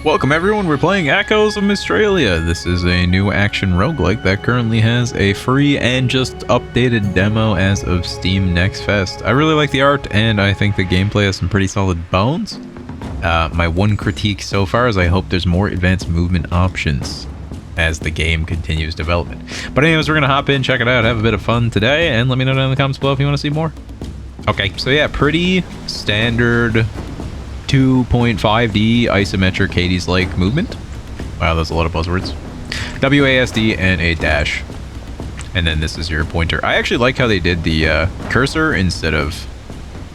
Welcome everyone, we're playing Echoes of Mystralia. This is a new action roguelike that currently has a free and just updated demo as of Steam Next Fest. I really like the art and I think the gameplay has some pretty solid bones. My one critique so far is I hope there's more advanced movement options as the game continues development. But anyways, we're going to hop in, check it out, have a bit of fun today, and let me know down in the comments below if you want to see more. Okay, so yeah, pretty standard 2.5D isometric Hades-like movement. Wow, that's a lot of buzzwords. WASD and a dash. And then this is your pointer. I actually like how they did the cursor instead of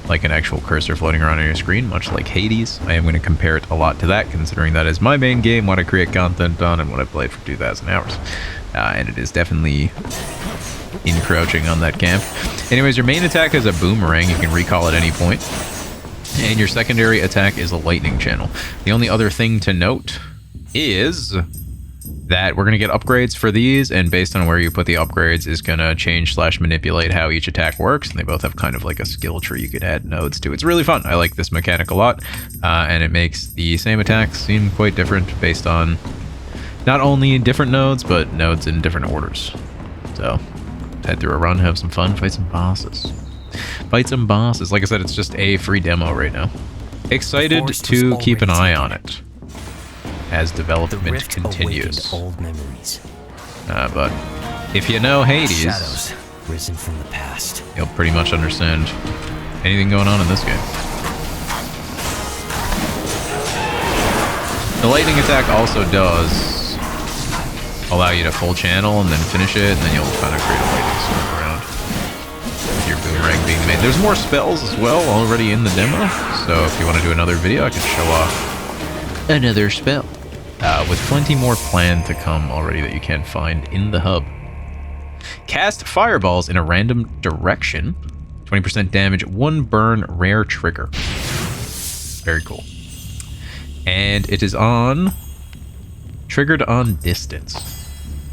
like an actual cursor floating around on your screen, much like Hades. I am going to compare it a lot to that, considering that is my main game, what I create content on, and what I played for 2,000 hours. And it is definitely encroaching on that camp. Anyways, your main attack is a boomerang. You can recall at any point. And your secondary attack is a lightning channel. The only other thing to note is that we're going to get upgrades for these, and based on where you put the upgrades is going to change / manipulate how each attack works, and they both have kind of like a skill tree you could add nodes to. It's really fun. I like this mechanic a lot, and it makes the same attacks seem quite different based on not only different nodes, but nodes in different orders. So, head through a run, have some fun, fight some bosses. Fight some bosses. Like I said, it's just a free demo right now. Excited to keep an eye on it as development continues. Old memories. But if you know Hades, Shadows risen from the past. You'll pretty much understand anything going on in this game. The lightning attack also does allow you to full channel and then finish it, and then you'll kind of create a lightning storm around with your boomerang being made. There's more spells as well already in the demo, so if you want to do another video, I can show off another spell. With plenty more planned to come already that you can find in the hub. Cast fireballs in a random direction. 20% damage, 1 burn, rare trigger. Very cool. And it is on... triggered on distance.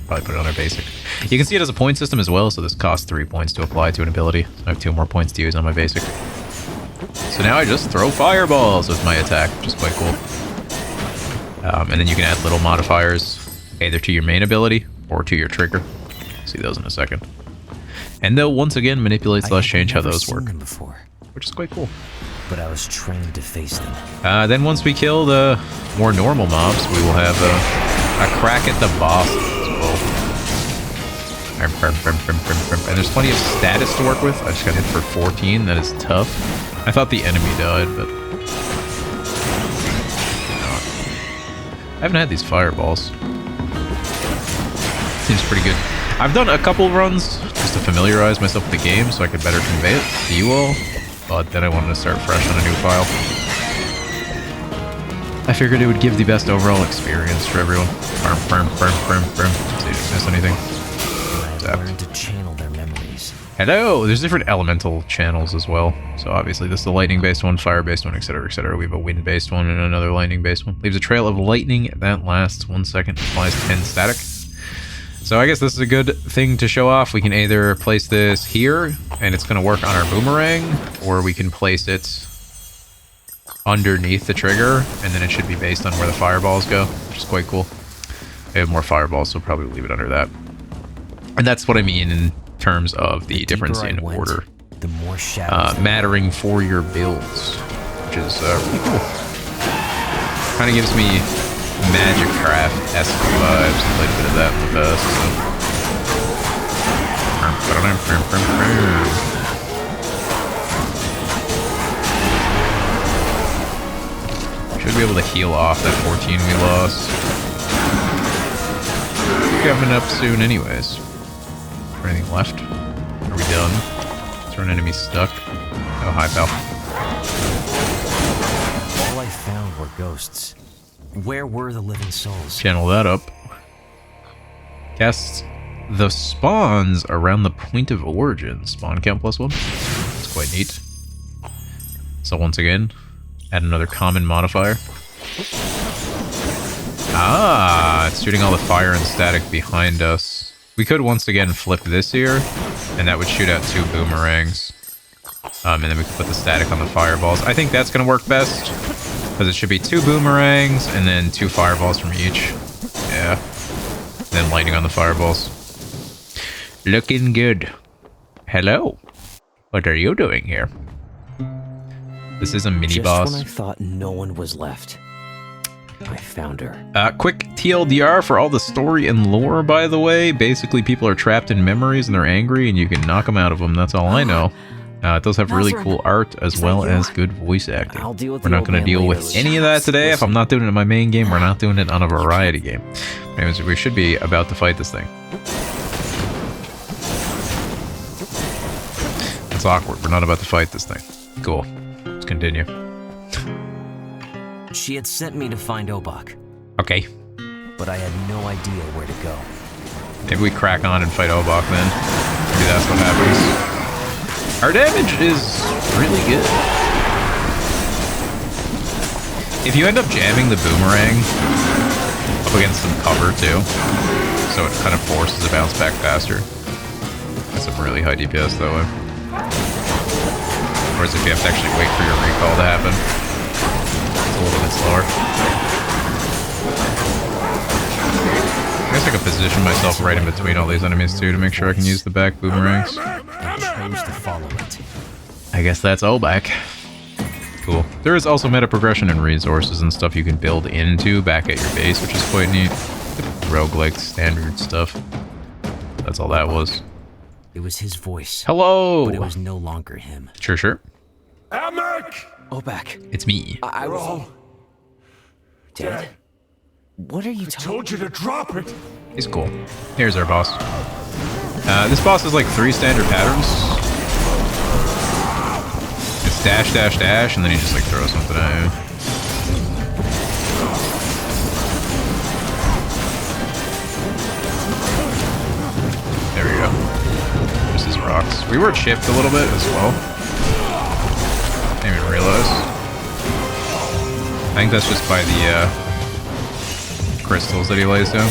Probably put it on our basic. You can see it as a point system as well, so this costs 3 points to apply to an ability. So I have 2 more points to use on my basic. So now I just throw fireballs with my attack, which is quite cool. And then you can add little modifiers, either to your main ability or to your trigger. See those in a second. And they'll once again manipulate / change how those work, which is quite cool. But I was trained to face them. Then once we kill the more normal mobs, we will have a crack at the boss as well. And there's plenty of status to work with. I just got hit for 14. That is tough. I thought the enemy died, but I haven't had these fireballs. Seems pretty good. I've done a couple runs just to familiarize myself with the game so I could better convey it to you all, but then I wanted to start fresh on a new file. I figured it would give the best overall experience for everyone. See, did I miss anything? I learned to channel their memories. Hello! There's different elemental channels as well. So obviously this is the lightning-based one, fire-based one, etc., etc. We have a wind-based one and another lightning-based one. Leaves a trail of lightning that lasts 1 second, applies 10 static. So I guess this is a good thing to show off. We can either place this here, and it's going to work on our boomerang, or we can place it underneath the trigger, and then it should be based on where the fireballs go, which is quite cool. I have more fireballs, so probably leave it under that. And that's what I mean in terms of the difference in order. The more shadows mattering for your builds, which is really cool. Kind of gives me Magicraft-esque vibes. I played a bit of that in the past. Should be able to heal off that 14 we lost. Coming up soon anyways. Is there anything left? Are we done? Is there an enemy stuck? Oh, hi, pal. All I found were ghosts. Where were the living souls? Channel that up. Casts the spawns around the point of origin. Spawn count +1. It's quite neat. So once again, add another common modifier. Ah, it's shooting all the fire and static behind us. We could once again flip this here, and that would shoot out 2 boomerangs. And then we could put the static on the fireballs. I think that's going to work best. Because it should be 2 boomerangs and then 2 fireballs from each. Yeah. Then lighting on the fireballs. Looking good. Hello. What are you doing here? This is a mini boss. Just when I thought no one was left, I found her. Quick TLDR for all the story and lore, by the way. Basically, people are trapped in memories and they're angry and you can knock them out of them. That's all I know. It does have really cool art as well as good voice acting. We're not going to deal with any of that today. If I'm not doing it in my main game, we're not doing it on a variety game. Anyways, we should be about to fight this thing. It's awkward. We're not about to fight this thing. Cool. Let's continue. She had sent me to find Obak. Okay. But I had no idea where to go. Maybe we crack on and fight Obak then. Maybe that's what happens. Our damage is really good. If you end up jamming the boomerang up against some cover too, so it kind of forces a bounce back faster. That's some really high DPS that way. Whereas if you have to actually wait for your recall to happen, it's a little bit slower. I guess I could position myself right in between all these enemies too to make sure I can use the back boomerangs. And chose to follow it. I guess that's Obak. Cool. There is also meta progression and resources and stuff you can build into back at your base, which is quite neat. Roguelike standard stuff. That's all that was. It was his voice. Hello! But it was no longer him. Sure, sure. Amek! Obak. It's me. I was... Dead? What are you talking Told you to drop it. He's cool. Here's our boss. This boss is like 3 standard patterns. It's dash, dash, dash, and then he just like throws something at you. There we go. There's his rocks. We were chipped a little bit as well. Didn't even realize. I think that's just by the crystals that he lays down.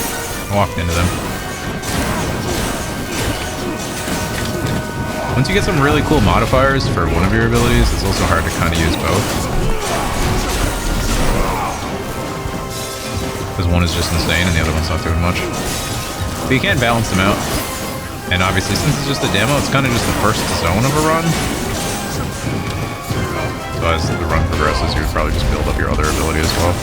I walked into them. Once you get some really cool modifiers for one of your abilities, it's also hard to kind of use both. Because one is just insane and the other one's not doing much. But you can balance them out. And obviously, since it's just a demo, it's kind of just the first zone of a run. So as the run progresses, you would probably just build up your other ability as well.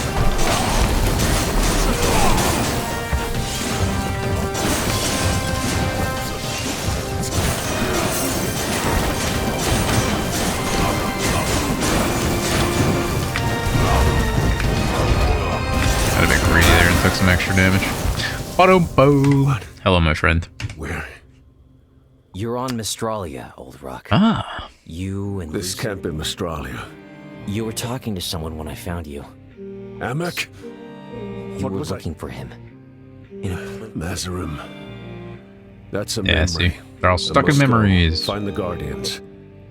Got a bit greedy there and took some extra damage. Hello, my friend. Where? You're on Mystralia, Old Rock. Ah. You and This can't be Mystralia. You were talking to someone when I found you. Amek? You What were was I- looking for him. In a... Mazarim. That's a Yeah, memory. see. They're all I stuck in must go memories. Find the Guardians.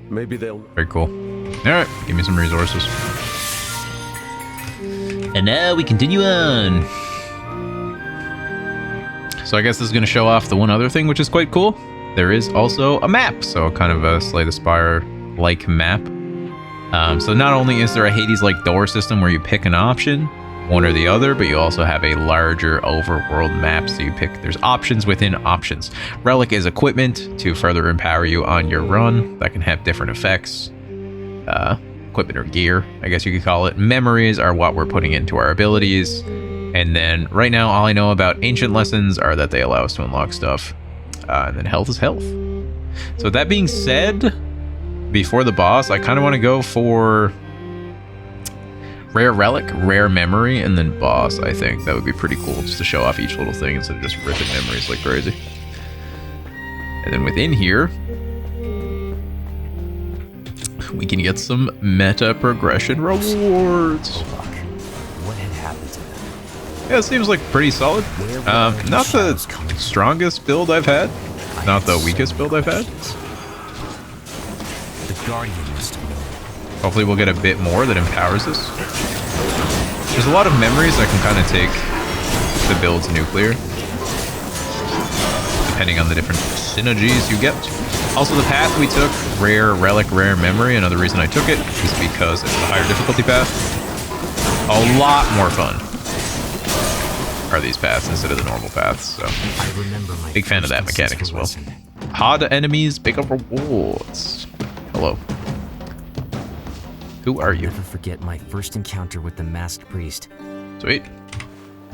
Maybe they'll... Very cool. Alright, give me some resources. And now we continue on. So I guess this is going to show off the one other thing, which is quite cool. There is also a map, so kind of a Slay the Spire-like map. So not only is there a Hades-like door system where you pick an option, one or the other, but you also have a larger overworld map, so you pick, there's options within options. Relic is equipment to further empower you on your run that can have different effects. Equipment or gear, I guess you could call it. Memories are what we're putting into our abilities. And then right now, all I know about ancient lessons are that they allow us to unlock stuff. And then health is health. So with that being said, before the boss, I kind of want to go for rare relic, rare memory, and then boss. I think that would be pretty cool just to show off each little thing instead of just ripping memories like crazy. And then within here, we can get some meta progression rewards. What had happened to them? Yeah, it seems like pretty solid. Not the strongest build I've had. Not the weakest build I've had. The Guardian must have known. Hopefully we'll get a bit more that empowers us. There's a lot of memories that can kind of take the build's nuclear, depending on the different synergies you get. Also, the path we took, rare relic, rare memory, another reason I took it is because it's the higher difficulty path. A lot more fun are these paths instead of the normal paths. So, I remember my big fan of that first mechanic as well. lesson. Hard enemies, bigger rewards. Hello. Who are you? Never forget my first encounter with the masked priest. Sweet.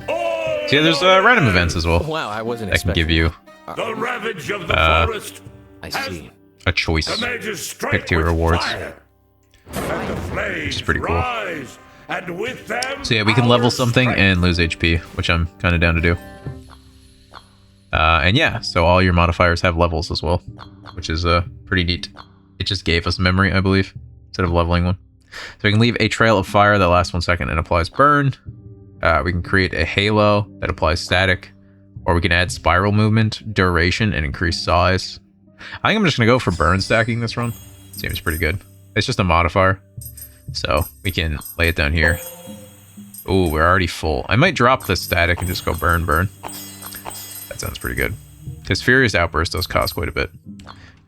So yeah, there's random events as well. Wow, I wasn't That can give expecting. you The ravage of the forest. I see. a choice. The mages strike Pick two with rewards. fire, and the flames is pretty cool. rise, and with them So yeah, we can level our something strength. and lose HP, which I'm kind of down to do. And yeah, so all your modifiers have levels as well, which is pretty neat. It just gave us memory, I believe, instead of leveling one. So we can leave a trail of fire that lasts 1 second and applies burn. We can create a halo that applies static, or we can add spiral movement, duration, and increase size. I think I'm just gonna go for burn stacking this run. Seems pretty good. It's just a modifier, so we can lay it down here. Oh, we're already full. I might drop the static and just go burn. That sounds pretty good. Because Furious Outburst does cost quite a bit.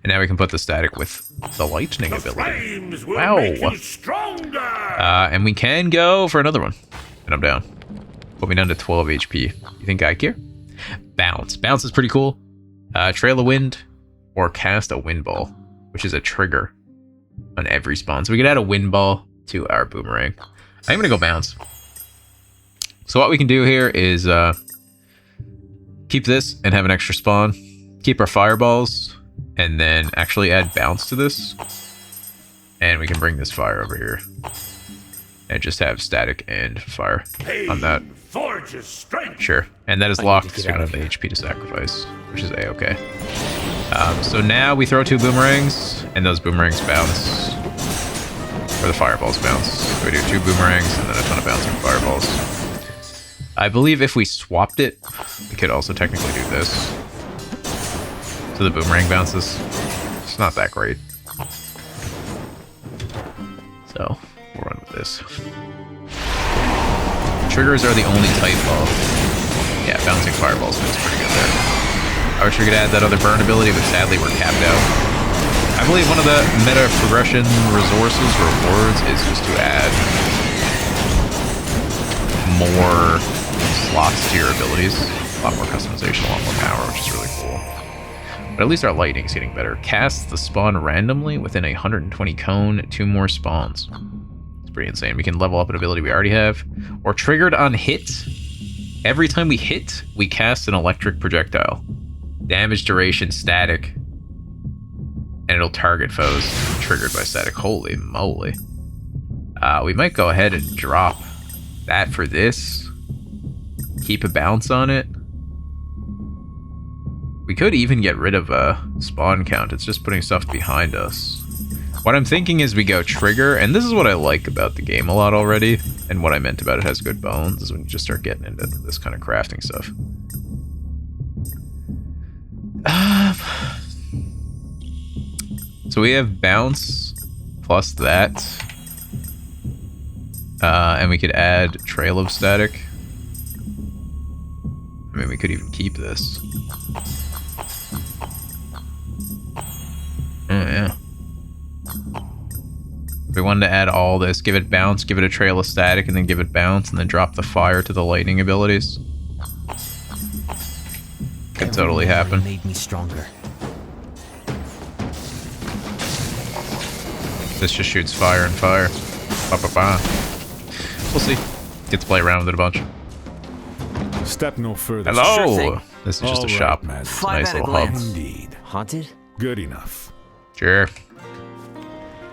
And now we can put the static with the lightning The ability. flames will Wow. make you stronger. And we can go for another one. And I'm down. Put me down to 12 HP. You think I care? Bounce. Bounce is pretty cool. Trail of Wind or cast a Wind Ball, which is a trigger on every spawn. So we can add a Wind Ball to our Boomerang. I'm going to go Bounce. So what we can do here is keep this and have an extra spawn. Keep our Fireballs. And then actually add Bounce to this. And we can bring this fire over here. And just have static and fire on that. Forges strength. Sure. And that is I need locked, to so get you don't out have of the HP to sacrifice, which is A-okay. So now we throw 2 boomerangs, and those boomerangs bounce. Or the fireballs bounce. So we do 2 boomerangs, and then a ton of bouncing fireballs. I believe if we swapped it, we could also technically do this. So the boomerang bounces. It's not that great. So, we'll run with this. Triggers are the only type of... Yeah, bouncing fireballs feels pretty good there. I wish we could add that other burn ability, but sadly we're capped out. I believe one of the meta progression resources, rewards, is just to add more slots to your abilities. A lot more customization, a lot more power, which is really cool. But at least our lightning's getting better. Cast the spawn randomly within a 120 cone, 2 more spawns. It's pretty insane. We can level up an ability we already have. Or triggered on hit. Every time we hit, we cast an electric projectile. Damage duration static. And it'll target foes triggered by static. Holy moly. We might go ahead and drop that for this. Keep a bounce on it. We could even get rid of a spawn count. It's just putting stuff behind us. What I'm thinking is we go trigger, and this is what I like about the game a lot already, and what I meant about it has good bones, is when you just start getting into this kind of crafting stuff. So we have bounce plus that. And we could add trail of static. I mean, we could even keep this. Oh, yeah. If we wanted to add all this, give it bounce, give it a trail of static, and then give it bounce, and then drop the fire to the lightning abilities. Could totally happen. Made me stronger. This just shoots fire and fire. Ba-ba-ba. We'll see. Get to play around with it a bunch. Step no further. Hello! Sure thing. This is just All a right, shop. man. It's a Five nice at a little hub. glance. Indeed. Haunted? Good enough. Sure.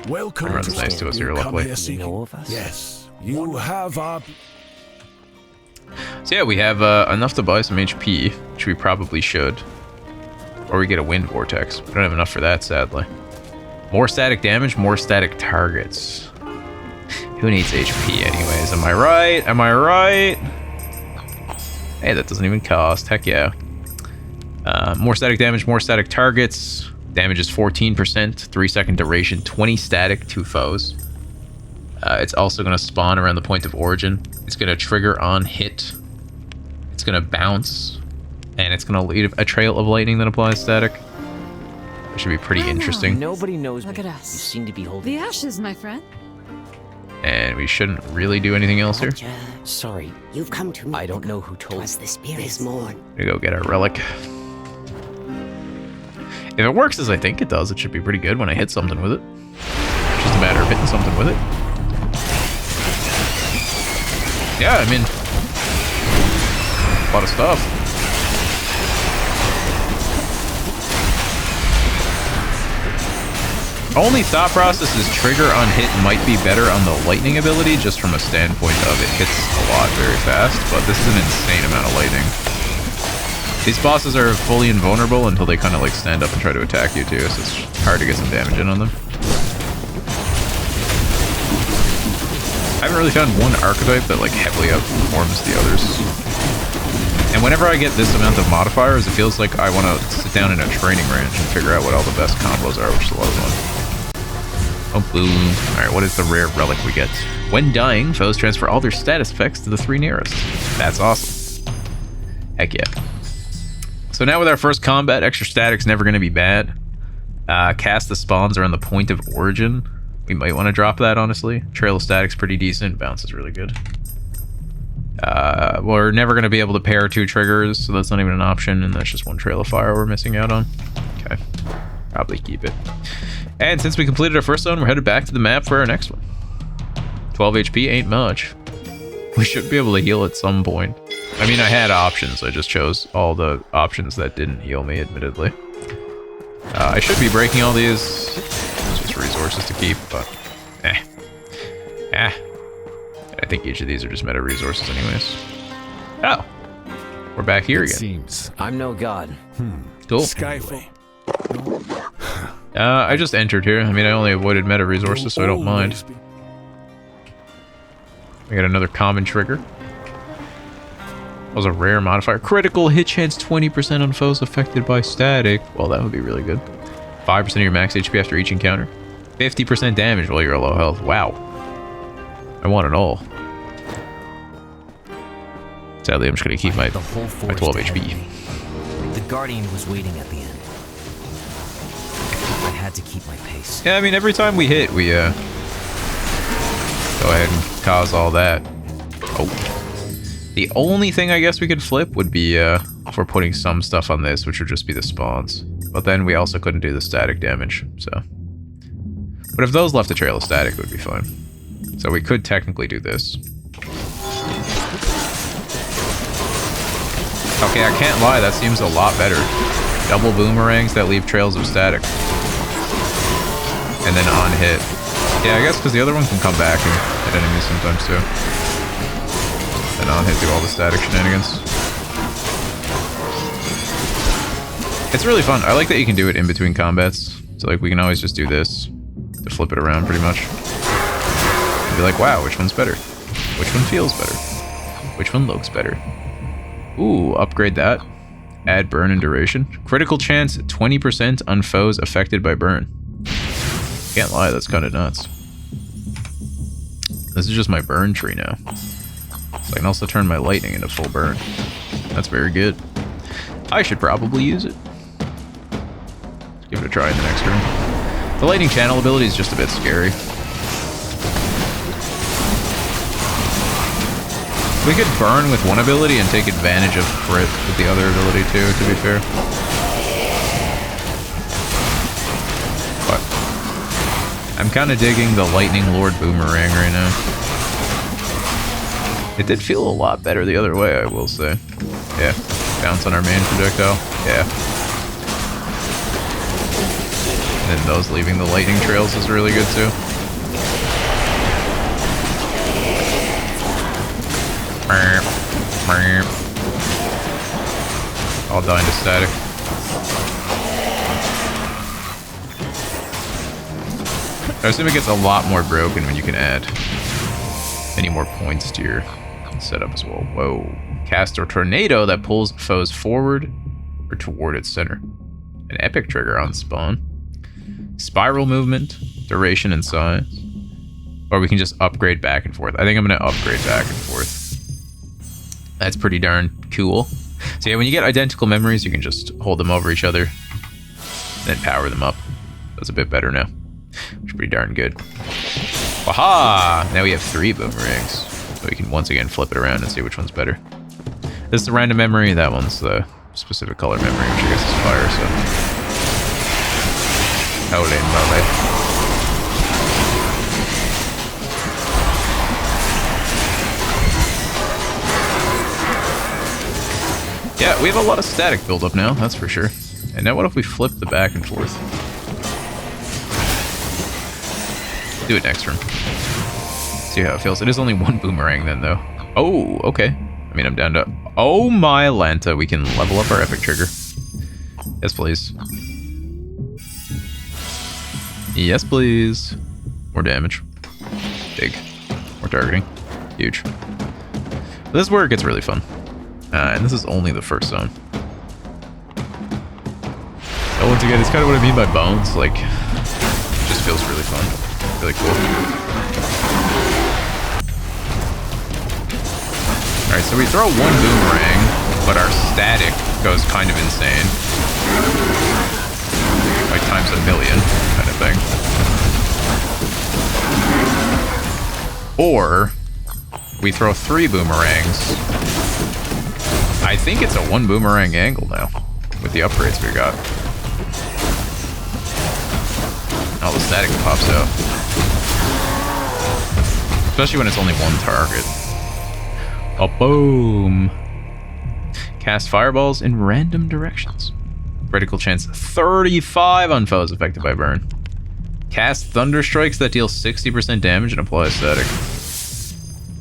Welcome Everyone's to nice to us you here, come luckily. here You seeking- know of us? Yes, you have our... So yeah, we have enough to buy some HP, which we probably should. Or we get a wind vortex. We don't have enough for that, sadly. More static damage, more static targets. Who needs HP anyways? Am I right? Am I right? Hey, that doesn't even cost. Heck yeah. More static damage, more static targets. Damage is 14%, 3-second duration, 20 static, 2 foes. It's also going to spawn around the point of origin. It's going to trigger on hit. It's going to bounce. And it's going to leave a trail of lightning that applies static. It should be pretty interesting. Nobody knows Look me. at You us. seem to be holding. The ashes, my friend. And we shouldn't really do anything else here. Sorry, You've come to me. I don't know who told Twas you the spirit this. morn. We go get our relic. If it works as I think it does, it should be pretty good when I hit something with it. It's just a matter of hitting something with it. Yeah, I mean, a lot of stuff. Only thought process is trigger on hit might be better on the lightning ability, just from a standpoint of it hits a lot very fast, but this is an insane amount of lightning. These bosses are fully invulnerable until they kind of like stand up and try to attack you too, so it's hard to get some damage in on them. I haven't really found one archetype that like heavily outperforms the others. And whenever I get this amount of modifiers, it feels like I want to sit down in a training range and figure out what all the best combos are, which is a lot of fun. Oh, boom. Alright, what is the rare relic we get? When dying, foes transfer all their status effects to the 3 nearest. That's awesome. Heck yeah. So now with our first combat, extra static's never going to be bad. Cast the spawns around the point of origin. We might want to drop that, honestly. Trail of static's pretty decent. Bounce is really good. We're never going to be able to pair 2 triggers, so that's not even an option, and that's just 1 trail of fire we're missing out on. Okay. Probably keep it. And since we completed our first zone, we're headed back to the map for our next one. 12 HP ain't much. We should be able to heal at some point. I mean, I had options. I just chose all the options that didn't heal me, admittedly. I should be breaking all these. It's just resources to keep, but... I think each of these are just meta resources anyways. Oh. We're back here again. Seems. I'm no god. Cool. Skyfall. I just entered here. I mean, I only avoided meta resources, so I don't mind. We got another common trigger. That was a rare modifier. Critical hit chance 20% on foes affected by static. Well, that would be really good. 5% of your max HP after each encounter. 50% damage while you're low health. Wow. I want it all. Sadly, I'm just going to keep my 12 HP. The Guardian was waiting at the end. I had to keep my pace. Yeah, I mean, every time we hit, we go ahead and cause all that. Oh. The only thing I guess we could flip would be if we're putting some stuff on this, which would just be the spawns. But then we also couldn't do the static damage, so. But if those left a trail of static, it would be fine. So we could technically do this. Okay, I can't lie, that seems a lot better. Double boomerangs that leave trails of static. And then on hit. Yeah, I guess because the other one can come back and hit enemies sometimes too. And on hit do all the static shenanigans. It's really fun. I like that you can do it in between combats. So like we can always just do this to flip it around pretty much. And be like, wow, which one's better? Which one feels better? Which one looks better? Ooh, upgrade that. Add burn and duration. Critical chance 20% on foes affected by burn. Can't lie, that's kind of nuts. This is just my burn tree now. So I can also turn my lightning into full burn. That's very good. I should probably use it. Let's give it a try in the next turn. The lightning channel ability is just a bit scary. We could burn with one ability and take advantage of crit with the other ability too, to be fair. But I'm kind of digging the Lightning Lord Boomerang right now. It did feel a lot better the other way, I will say. Yeah, bounce on our main projectile. Yeah. And then those leaving the lightning trails is really good too. All dying to static. I assume it gets a lot more broken when you can add many more points to your setup as well. Whoa. Cast a tornado that pulls foes forward or toward its center. An epic trigger on spawn. Spiral movement, duration, and size. Or we can just upgrade back and forth. I think I'm going to upgrade back and forth. That's pretty darn cool. So yeah, when you get identical memories, you can just hold them over each other, then power them up. That's a bit better now, which is pretty darn good. Aha! Now we have 3 boomerangs. So we can once again flip it around and see which one's better. This is the random memory, that one's the specific color memory, which I guess is fire, so. Holy moly. Yeah, we have a lot of static buildup now, that's for sure. And now what if we flip the back and forth? Do it next turn. See how it feels. It is only 1 boomerang then, though. Oh, okay. I mean, I'm down to... Oh my Lanta, we can level up our epic trigger. Yes, please. Yes, please. More damage. Big. More targeting. Huge. This is where it gets really fun. And this is only the first zone. So once again, it's kind of what I mean by bones. Like, it just feels really fun. Really cool. Alright, so we throw 1 boomerang, but our static goes kind of insane. Like times a million, kind of thing. Or, we throw 3 boomerangs. I think it's a 1 boomerang angle now, with the upgrades we got. All the static pops out. Especially when it's only 1 target. Oh, boom. Cast fireballs in random directions. Critical chance 35 on foes affected by burn. Cast thunder strikes that deal 60% damage and apply static.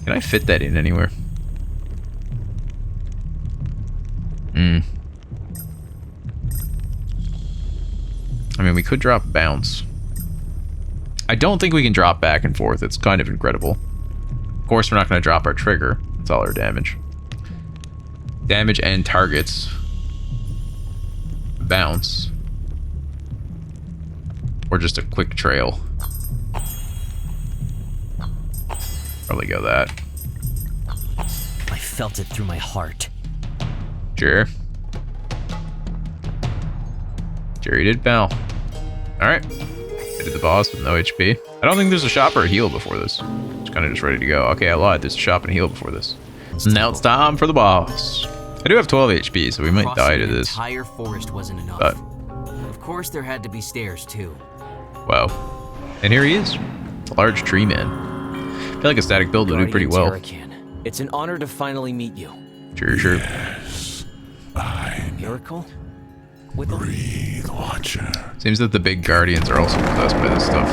Can I fit that in anywhere? I mean, we could drop bounce. I don't think we can drop back and forth. It's kind of incredible. Of course, we're not going to drop our trigger. It's all our damage. Damage and targets. Bounce. Or just a quick trail. Probably go that. I felt it through my heart. Sure. Jerry did bow. Alright. Hit the boss with no HP. I don't think there's a shop or a heal before this. It's kind of just ready to go. Okay, I lied. There's a shop and a heal before this. Now it's time for the boss. I do have 12 HP, so we might die to this. The entire forest wasn't enough. But, of course, there had to be stairs too. wow. And here he is. A large tree man. I feel like a static build would do pretty well. Terracan. It's an honor to finally meet you. Sure, sure. Yes, I Miracle? With breathe, Watcher. Seems that the big guardians are also possessed by this stuff.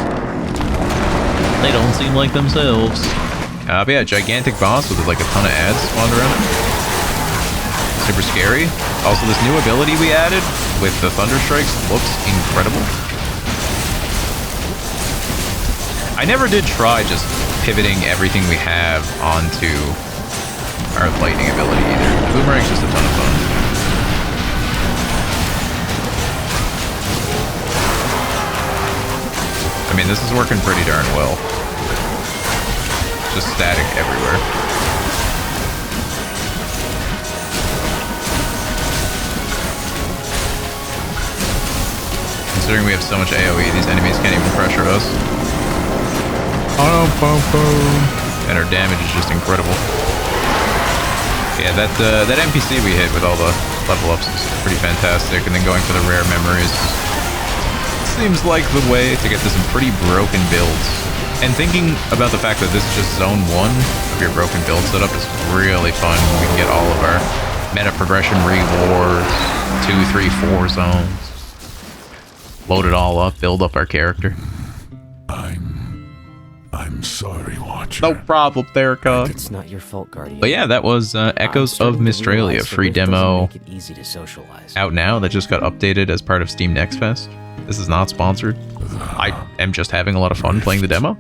They don't seem like themselves. But yeah, gigantic boss with like a ton of ads spawned around it. Super scary. Also, this new ability we added with the thunder strikes looks incredible. I never did try just pivoting everything we have onto our lightning ability either. The boomerang's just a ton of fun. I mean, this is working pretty darn well. Just static everywhere. Considering we have so much AoE, these enemies can't even pressure us. And our damage is just incredible. Yeah, that NPC we hit with all the level ups is pretty fantastic, and then going for the rare memories seems like the way to get to some pretty broken builds. And thinking about the fact that this is just zone 1 of your broken build setup is really fun. We can get all of our meta progression rewards, 2, 3, 4 zones. Load it all up, build up our character. I'm sorry, Watcher. No problem there, cuz. It's not your fault, Guardian. But yeah, that was Echoes of Mystralia, free demo Make it easy to socialize. out now that just got updated as part of Steam Next Fest. This is not sponsored. I am just having a lot of fun playing the demo,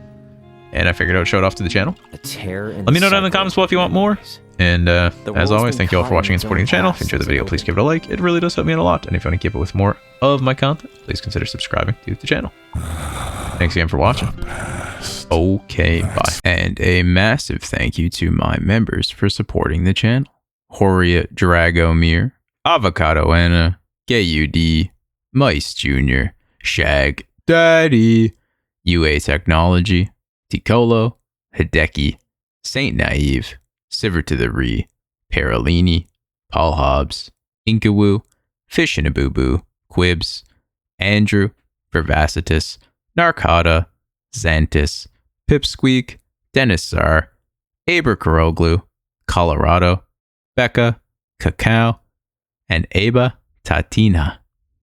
and I figured I would show it off to the channel. A tear in Let me know down in the cycle comments below if you want more. And as world's always, been thank you all for watching and kind supporting the channel. If you enjoyed the video, since please give it a like. It really does help me out a lot. And if you want to keep up with more of my content, please consider subscribing to the channel. Thanks again for watching. Okay, bye. And a massive thank you to my members for supporting the channel. Horia Dragomir, Avocado Anna, Gayud, Mice Jr., Shag Daddy, UA Technology, Ticolo, Hideki, Saint Naive, Siver to the Re, Paralini, Paul Hobbs, Inkawoo, Fish in a Boo Boo, Quibs, Andrew, Vivacitus, Narcata, Xantis, Pipsqueak, Dennis Sar, Aber Karoglu, Colorado, Becca, Cacao, and Aba Tatina.